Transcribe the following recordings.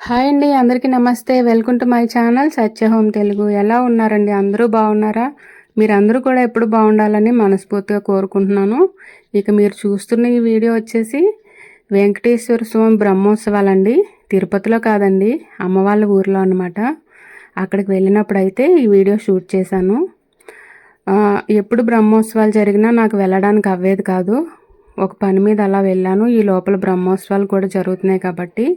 Hi అండి, అందరికీ నమస్తే. Welcome to my channel Satya home Telugu. ఎలా ఉన్నారండి? అందరూ బాగున్నారా? మీరందరూ కూడా ఎప్పుడు బాగుండాలని మనస్ఫూర్తిగా కోరుకుంటున్నాను. ఇక మీరు చూస్తున్న ఈ వీడియో వచ్చేసి వెంకటేశ్వర స్వామి బ్రహ్మోత్సవాలండి. తిరుపతిలో కాదండి, అమ్మ వాళ్ళ ఊరిలో అనమాట. అక్కడికి వెళ్ళినప్పుడు అయితే ఈ వీడియో షూట్ చేశాను. ఎప్పుడు బ్రహ్మోత్సవాలు జరిగినా నాకు వెళ్ళడానికి అవ్వేది కాదు. ఒక పని మీద అలా వెళ్ళాను. ఈ లోపల బ్రహ్మోత్సవాలు కూడా జరుగుతున్నాయి కాబట్టి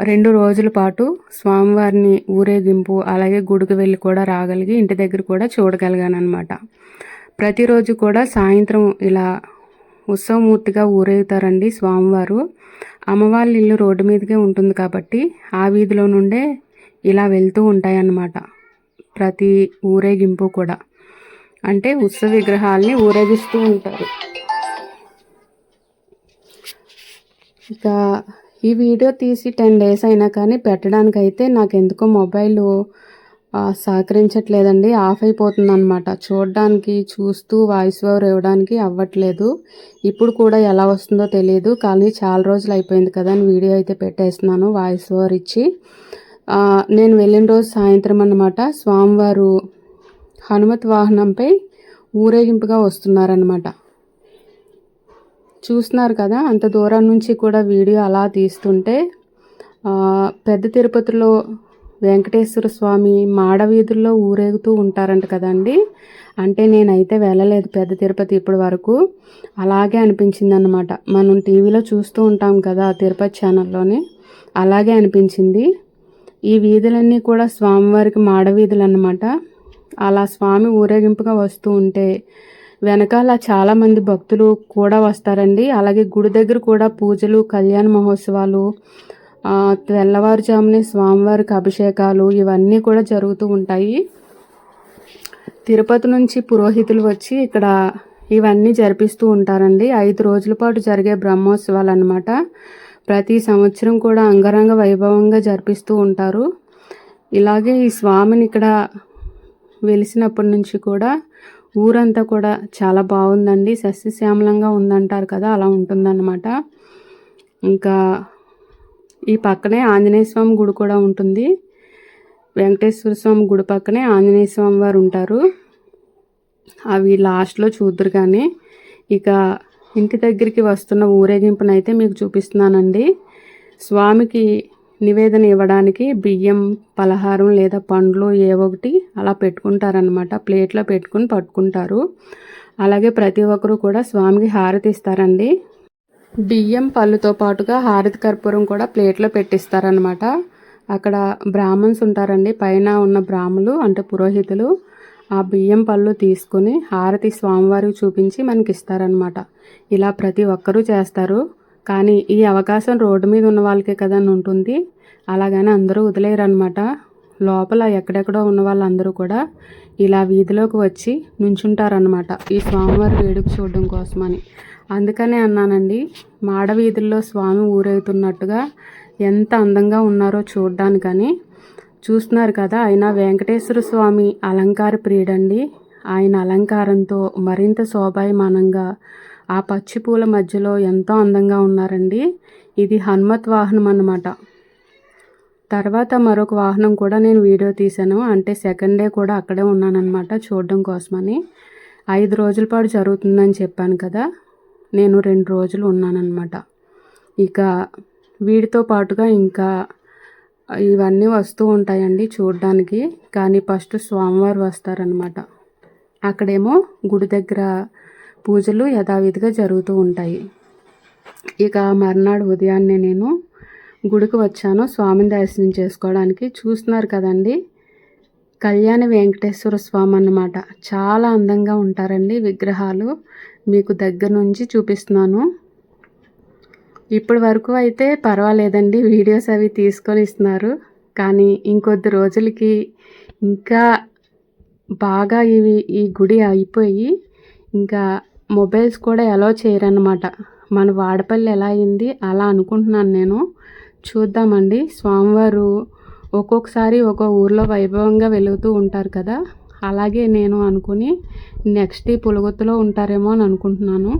2 రోజుల పాటు స్వామివారిని ఊరేగింపు, అలాగే గుడికి వెళ్ళి కూడా రాగలిగి ఇంటి దగ్గర కూడా చూడగలిగాను అనమాట. ప్రతిరోజు కూడా సాయంత్రం ఇలా ఉత్సవమూర్తిగా ఊరేగుతారండి స్వామివారు. అమ్మవాళ్ళ ఇల్లు రోడ్డు మీదకే ఉంటుంది కాబట్టి ఆ వీధిలో నుండే ఇలా వెళ్తూ ఉంటాయన్నమాట ప్రతి ఊరేగింపు కూడా. అంటే ఉత్సవ విగ్రహాల్ని ఊరేగిస్తూ ఉంటారు. ఇక ఈ వీడియో తీసి 10 డేస్ అయినా కానీ పెట్టడానికైతే నాకు ఎందుకో మొబైల్ సహకరించట్లేదండి, ఆఫ్ అయిపోతుంది అనమాట. చూడడానికి చూస్తూ వాయిస్ ఓవర్ ఇవ్వడానికి అవ్వట్లేదు. ఇప్పుడు కూడా ఎలా వస్తుందో తెలియదు, కానీ చాలా రోజులు అయిపోయింది కదా అని వీడియో అయితే పెట్టేస్తున్నాను వాయిస్ ఓవర్ ఇచ్చి. నేను వెళ్ళిన రోజు సాయంత్రం అన్నమాట స్వామివారు హనుమత్ వాహనంపై ఊరేగింపుగా వస్తున్నారనమాట. చూస్తున్నారు కదా, అంత దూరం నుంచి కూడా వీడియో అలా తీస్తుంటే పెద్ద తిరుపతిలో వెంకటేశ్వర స్వామి మాడవీధుల్లో ఊరేగుతూ ఉంటారంట కదండి. అంటే నేనైతే వెళ్ళలేదు పెద్ద తిరుపతి ఇప్పటి వరకు. అలాగే అనిపించింది అన్నమాట. మనం టీవీలో చూస్తూ ఉంటాం కదా తిరుపతి ఛానల్లోనే, అలాగే అనిపించింది. ఈ వీధులన్నీ కూడా స్వామివారికి మాడవీధులు అన్నమాట. అలా స్వామి ఊరేగింపుగా వస్తూ ఉంటే వెనకాల చాలామంది భక్తులు కూడా వస్తారండి. అలాగే గుడి దగ్గర కూడా పూజలు, కళ్యాణ మహోత్సవాలు, తెల్లవారుజామునే స్వామివారికి అభిషేకాలు ఇవన్నీ కూడా జరుగుతూ ఉంటాయి. తిరుపతి నుంచి పురోహితులు వచ్చి ఇక్కడ ఇవన్నీ జరిపిస్తూ ఉంటారండి. 5 రోజుల పాటు జరిగే బ్రహ్మోత్సవాలు అన్నమాట. ప్రతి సంవత్సరం కూడా అంగరంగ వైభవంగా జరిపిస్తూ ఉంటారు. ఇలాగే ఈ స్వామిని ఇక్కడ వెలిసినప్పటి నుంచి కూడా ఊరంతా కూడా చాలా బాగుందండి. సస్యశ్యామలంగా ఉందంటారు కదా, అలా ఉంటుందన్నమాట. ఇంకా ఈ పక్కనే ఆంజనేయ స్వామి గుడి కూడా ఉంటుంది. వెంకటేశ్వర స్వామి గుడి పక్కనే ఆంజనేయ స్వామి వారు ఉంటారు. అవి లాస్ట్లో చూద్దరు. కానీ ఇక ఇంటి దగ్గరికి వస్తున్న ఊరేగింపునైతే మీకు చూపిస్తున్నానండి. స్వామికి నివేదన ఇవ్వడానికి బియ్యం, పలహారం లేదా పండ్లు ఒకటి అలా పెట్టుకుంటారనమాట. ప్లేట్లో పెట్టుకుని పట్టుకుంటారు. అలాగే ప్రతి ఒక్కరూ కూడా స్వామికి హారతి ఇస్తారండి. బియ్యం, పళ్ళుతో పాటుగా హారతి కర్పూరం కూడా ప్లేట్లో పెట్టిస్తారనమాట. అక్కడ బ్రాహ్మణ్స్ ఉంటారండి, పైన ఉన్న బ్రాహ్మలు అంటే పురోహితులు ఆ బియ్యం, పళ్ళు తీసుకొని హారతి స్వామివారికి చూపించి మనకి ఇస్తారనమాట. ఇలా ప్రతి ఒక్కరూ చేస్తారు. కానీ ఈ అవకాశం రోడ్డు మీద ఉన్న వాళ్ళకే కదా అని ఉంటుంది. అలాగని అందరూ వదిలేరనమాట. లోపల ఎక్కడెక్కడో ఉన్న వాళ్ళందరూ కూడా ఇలా వీధిలోకి వచ్చి నుంచుంటారనమాట ఈ స్వామివారి వేడుక చూడడం కోసమని. అందుకనే అన్నానండి, మాడ వీధుల్లో స్వామి ఊరేగుతున్నట్టుగా ఎంత అందంగా ఉన్నారో చూడడానికని. చూస్తున్నారు కదా, ఆయన వెంకటేశ్వర స్వామి అలంకార ప్రియుడండి. ఆయన అలంకారంతో మరింత శోభాయమానంగా ఆ పచ్చి పూల మధ్యలో ఎంతో అందంగా ఉన్నారండి. ఇది హనుమత్ వాహనం అన్నమాట. తర్వాత మరొక వాహనం కూడా నేను వీడియో తీశాను. అంటే సెకండ్ డే కూడా అక్కడే ఉన్నానన్నమాట చూడడం కోసమని. 5 రోజుల పాటు జరుగుతుందని చెప్పాను కదా, నేను 2 రోజులు ఉన్నానన్నమాట. ఇక వీటితో పాటుగా ఇంకా ఇవన్నీ వస్తూ ఉంటాయండి చూడడానికి. కానీ ఫస్ట్ స్వామివారు వస్తారనమాట. అక్కడేమో గుడి దగ్గర పూజలు యథావిధిగా జరుగుతూ ఉంటాయి. ఇక మర్నాడు ఉదయాన్నే నేను గుడికి వచ్చాను స్వామిని దర్శనం చేసుకోవడానికి. చూస్తున్నారు కదండి, కళ్యాణ వెంకటేశ్వర స్వామి అన్నమాట. చాలా అందంగా ఉంటారండి విగ్రహాలు. మీకు దగ్గర నుంచి చూపిస్తున్నాను. ఇప్పటి వరకు అయితే పర్వాలేదండి, వీడియోస్ అవి తీసుకొని ఇస్తున్నారు. కానీ ఇంకొద్ది రోజులకి ఇంకా బాగా ఈ గుడి అయిపోయి ఇంకా మొబైల్స్ కూడా అలౌ చేయరన్నమాట. మన వాడపల్లి ఎలా అయింది అలా అనుకుంటున్నాను నేను. చూద్దామండి. స్వామివారు ఒక్కొక్కసారి ఒక ఊర్లో వైభవంగా వెలుగుతూ ఉంటారు కదా, అలాగే నేను అనుకుని నెక్స్ట్ ఈ పులగొత్తులో ఉంటారేమో అని అనుకుంటున్నాను.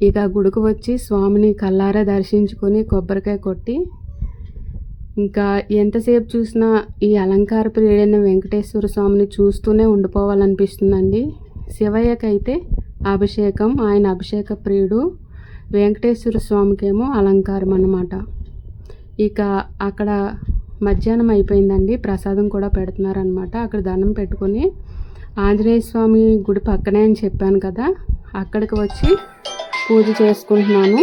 ఇక గుడికి వచ్చి స్వామిని కళ్ళారా దర్శించుకొని కొబ్బరికాయ కొట్టి ఇంకా ఎంతసేపు చూసినా ఈ అలంకార ప్రియుడైన వెంకటేశ్వర స్వామిని చూస్తూనే ఉండిపోవాలనిపిస్తుందండి. శివయ్యకైతే అభిషేకం, ఆయన అభిషేక ప్రియుడు. వెంకటేశ్వర స్వామికేమో అలంకారం అన్నమాట. ఇక అక్కడ మధ్యాహ్నం అయిపోయిందండి, ప్రసాదం కూడా పెడుతున్నారనమాట. అక్కడ దండం పెట్టుకొని ఆంజనేయ స్వామి గుడి పక్కనే అని చెప్పాను కదా, అక్కడికి వచ్చి పూజ చేసుకుంటున్నాను.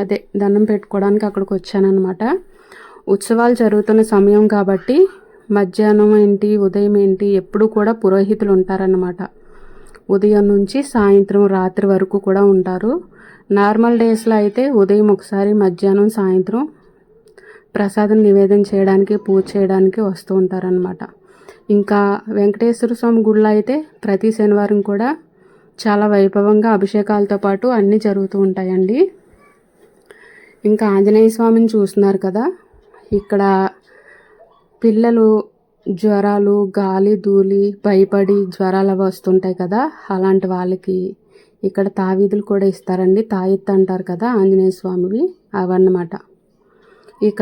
అదే దండం పెట్టుకోవడానికి అక్కడికి వచ్చానమాట. ఉత్సవాలు జరుగుతున్న సమయం కాబట్టి మధ్యాహ్నం ఏంటి ఉదయం ఏంటి ఎప్పుడు కూడా పురోహితులు ఉంటారన్నమాట. ఉదయం నుంచి సాయంత్రం రాత్రి వరకు కూడా ఉంటారు. నార్మల్ డేస్లో అయితే ఉదయం ఒకసారి, మధ్యాహ్నం, సాయంత్రం ప్రసాదం నివేదన చేయడానికి, పూజ చేయడానికి వస్తూ ఉంటారనమాట. ఇంకా వెంకటేశ్వర స్వామి గుడిలో అయితే ప్రతి శనివారం కూడా చాలా వైభవంగా అభిషేకాలతో పాటు అన్నీ జరుగుతూ ఉంటాయండి. ఇంకా ఆంజనేయ స్వామిని చూస్తున్నారు కదా, ఇక్కడ పిల్లలు జ్వరాలు, గాలి ధూళి భయపడి జ్వరాలు అవి వస్తుంటాయి కదా, అలాంటి వాళ్ళకి ఇక్కడ తావీదులు కూడా ఇస్తారండి. తాయెత్తు అంటారు కదా ఆంజనేయ స్వామివి, అవన్నమాట. ఇక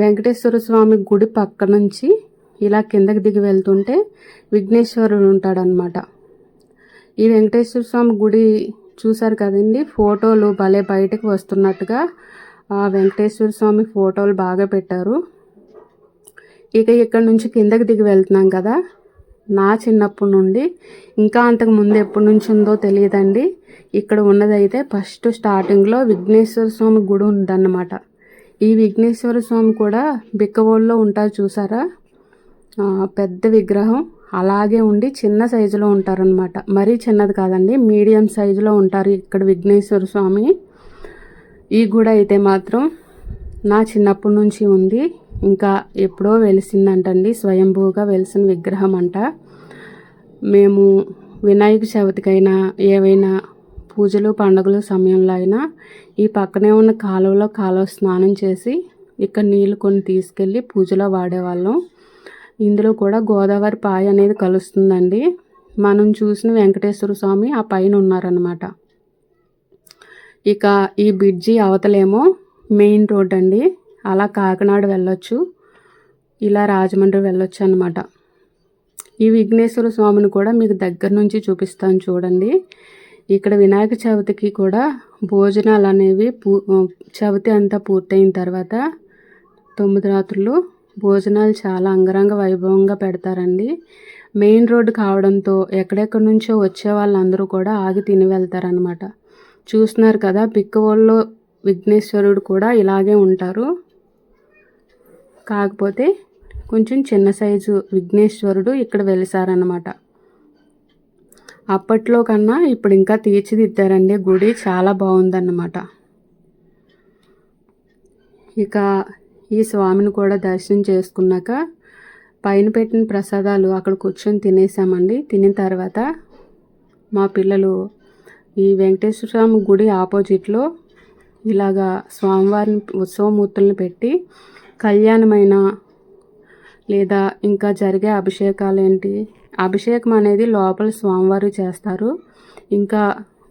వెంకటేశ్వర స్వామి గుడి పక్క నుంచి ఇలా కిందకి దిగి వెళ్తుంటే విఘ్నేశ్వరుడు ఉంటాడనమాట. ఈ వెంకటేశ్వర స్వామి గుడి చూసారు కదండి, ఫోటోలు భలే బయటకు వస్తున్నట్టుగా ఆ వెంకటేశ్వర స్వామి ఫోటోలు బాగా పెట్టారు. ఇక ఇక్కడ నుంచి కిందకి దిగి వెళ్తున్నాం కదా, నా చిన్నప్పటి నుండి ఇంకా అంతకు ముందు ఎప్పటి నుంచి ఉందో తెలియదండి, ఇక్కడ ఉన్నదైతే ఫస్ట్ స్టార్టింగ్లో విఘ్నేశ్వర స్వామి గుడి ఉందన్నమాట. ఈ విఘ్నేశ్వర స్వామి కూడా బిక్కవోళ్ళలో ఉంటారు చూసారా, పెద్ద విగ్రహం అలాగే ఉండి చిన్న సైజులో ఉంటారనమాట. మరీ చిన్నది కాదండి, మీడియం సైజులో ఉంటారు ఇక్కడ విఘ్నేశ్వర స్వామి. ఈ గుడి అయితే మాత్రం నా చిన్నప్పటి నుంచి ఉంది, ఇంకా ఎప్పుడో వెలిసిందంటండి, స్వయంభూగా వెలిసిన విగ్రహం అంట. మేము వినాయక చవితికైనా ఏవైనా పూజలు పండుగల సమయంలో అయినా ఈ పక్కనే ఉన్న కాలువ స్నానం చేసి ఇక్కడ నీళ్ళు కొన్ని తీసుకెళ్ళి పూజలో వాడేవాళ్ళం. ఇందులో కూడా గోదావరి పాయ అనేది కలుస్తుందండి. మనం చూసిన వెంకటేశ్వర స్వామి ఆ పైన ఉన్నారనమాట. ఇక ఈ బ్రిడ్జి అవతలేమో మెయిన్ రోడ్ అండి, అలా కాకినాడ వెళ్ళొచ్చు, ఇలా రాజమండ్రి వెళ్ళొచ్చు అనమాట. ఈ విఘ్నేశ్వర స్వామిని కూడా మీకు దగ్గర నుంచి చూపిస్తాను చూడండి. ఇక్కడ వినాయక చవితికి కూడా భోజనాలు అనేవి చవితి అంతా పూర్తయిన తర్వాత 9 రాత్రులు భోజనాలు చాలా అంగరంగ వైభవంగా పెడతారండి. మెయిన్ రోడ్డు కావడంతో ఎక్కడెక్కడి నుంచో వచ్చే వాళ్ళందరూ కూడా ఆగి తిని వెళ్తారనమాట. చూస్తున్నారు కదా, బిక్కవోళ్ళలో విఘ్నేశ్వరుడు కూడా ఇలాగే ఉంటారు, కాకపోతే కొంచెం చిన్న సైజు విఘ్నేశ్వరుడు ఇక్కడ వెలిసారనమాట. అప్పట్లో కన్నా ఇప్పుడు ఇంకా తీర్చిదిద్దారండి గుడి, చాలా బాగుందన్నమాట. ఇక ఈ స్వామిని కూడా దర్శనం చేసుకున్నాక పైన పెట్టిన ప్రసాదాలు అక్కడ కూర్చొని తినేసామండి. తినిన తర్వాత మా పిల్లలు ఈ వెంకటేశ్వర స్వామి గుడి ఆపోజిట్లో ఇలాగా స్వామివారిని ఉత్సవమూర్తులను పెట్టి కళ్యాణమైన లేదా ఇంకా జరిగే అభిషేకాలు ఏంటి, అభిషేకం అనేది లోపల స్వామివారు చేస్తారు. ఇంకా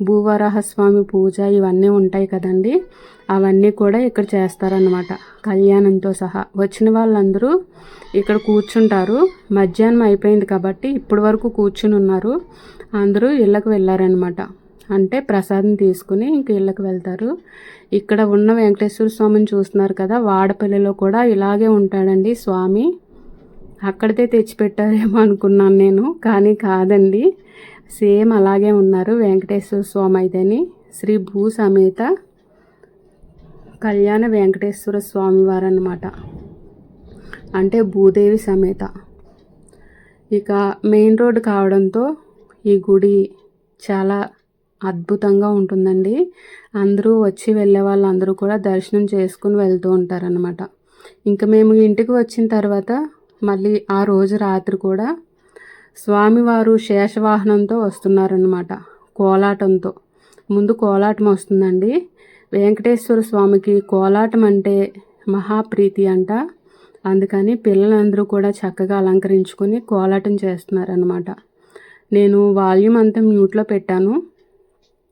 భూవరాహ స్వామి పూజ ఇవన్నీ ఉంటాయి కదండి, అవన్నీ కూడా ఇక్కడ చేస్తారన్నమాట. కళ్యాణంతో సహా వచ్చిన వాళ్ళందరూ ఇక్కడ కూర్చుంటారు. మధ్యాహ్నం అయిపోయింది కాబట్టి ఇప్పటి వరకు కూర్చుని ఉన్నారు, అందరూ ఇళ్ళకు వెళ్ళారనమాట. అంటే ప్రసాదం తీసుకుని ఇంక ఇళ్ళకి వెళ్తారు. ఇక్కడ ఉన్న వెంకటేశ్వర స్వామిని చూస్తున్నారు కదా, వాడపల్లిలో కూడా ఇలాగే ఉంటాడండి స్వామి. అక్కడితే తెచ్చిపెట్టారేమో అనుకున్నాను నేను, కానీ కాదండి, సేమ్ అలాగే ఉన్నారు వెంకటేశ్వర స్వామి అయితేని. శ్రీ భూ సమేత కళ్యాణ వెంకటేశ్వర స్వామి వారు అన్నమాట, అంటే భూదేవి సమేత. ఇక మెయిన్ రోడ్ కావడంతో ఈ గుడి చాలా అద్భుతంగా ఉంటుందండి. అందరూ వచ్చి వెళ్ళే వాళ్ళందరూ కూడా దర్శనం చేసుకుని వెళ్తూ ఉంటారనమాట. ఇంకా మేము ఇంటికి వచ్చిన తర్వాత మళ్ళీ ఆ రోజు రాత్రి కూడా స్వామివారు శేషవాహనంతో వస్తున్నారనమాట, కోలాటంతో. ముందు కోలాటం వస్తుందండి. వెంకటేశ్వర స్వామికి కోలాటం అంటే మహాప్రీతి అంట, అందుకని పిల్లలందరూ కూడా చక్కగా అలంకరించుకొని కోలాటం చేస్తున్నారనమాట. నేను వాల్యూమ్ అంతా మ్యూట్లో పెట్టాను,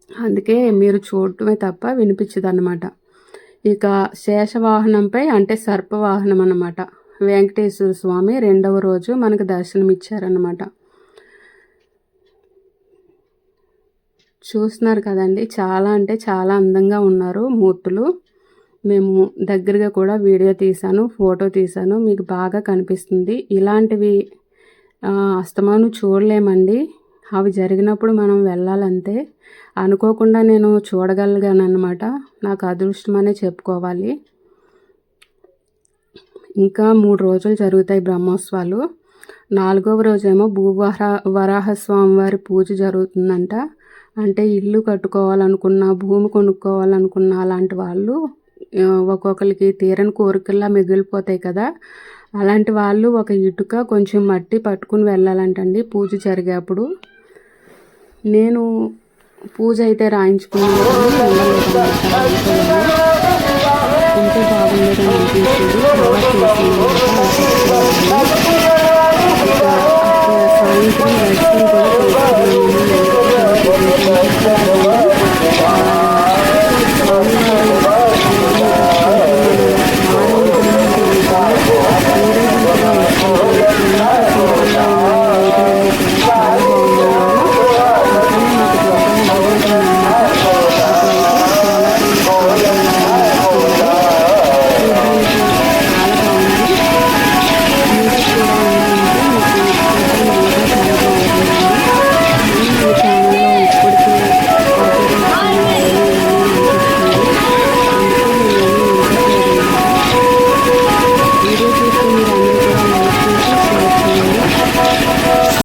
అందుకే మీరు చూడటమే తప్ప వినిపించదన్నమాట. ఇక శేషవాహనంపై అంటే సర్పవాహనం అన్నమాట వెంకటేశ్వర స్వామి 2వ రోజు మనకు దర్శనమిచ్చారన్నమాట. చూస్తున్నారు కదండి, చాలా అంటే చాలా అందంగా ఉన్నారు మూర్తులు. మేము దగ్గరగా కూడా వీడియో తీశాను, ఫోటో తీశాను, మీకు బాగా కనిపిస్తుంది. ఇలాంటివి అస్తమాను చూడలేమండి, అవి జరిగినప్పుడు మనం వెళ్ళాలంతే. అనుకోకుండా నేను చూడగలిగానన్నమాట, నాకు అదృష్టం అనే చెప్పుకోవాలి. ఇంకా 3 రోజులు జరుగుతాయి బ్రహ్మోత్సవాలు. 4వ రోజేమో వరాహస్వామి వారి పూజ జరుగుతుందంట. అంటే ఇల్లు కట్టుకోవాలనుకున్న, భూమి కొనుక్కోవాలనుకున్న అలాంటి వాళ్ళు ఒక్కొక్కరికి తీరని కోరికల్లా మిగిలిపోతాయి కదా, అలాంటి వాళ్ళు ఒక ఇటుక కొంచెం మట్టి పట్టుకుని వెళ్ళాలంటండి పూజ జరిగేప్పుడు. నేను పూజ అయితే రాయించుకున్నాను, ఉంటే బాగుండేదని అనిపించింది. చాలా చేసింది.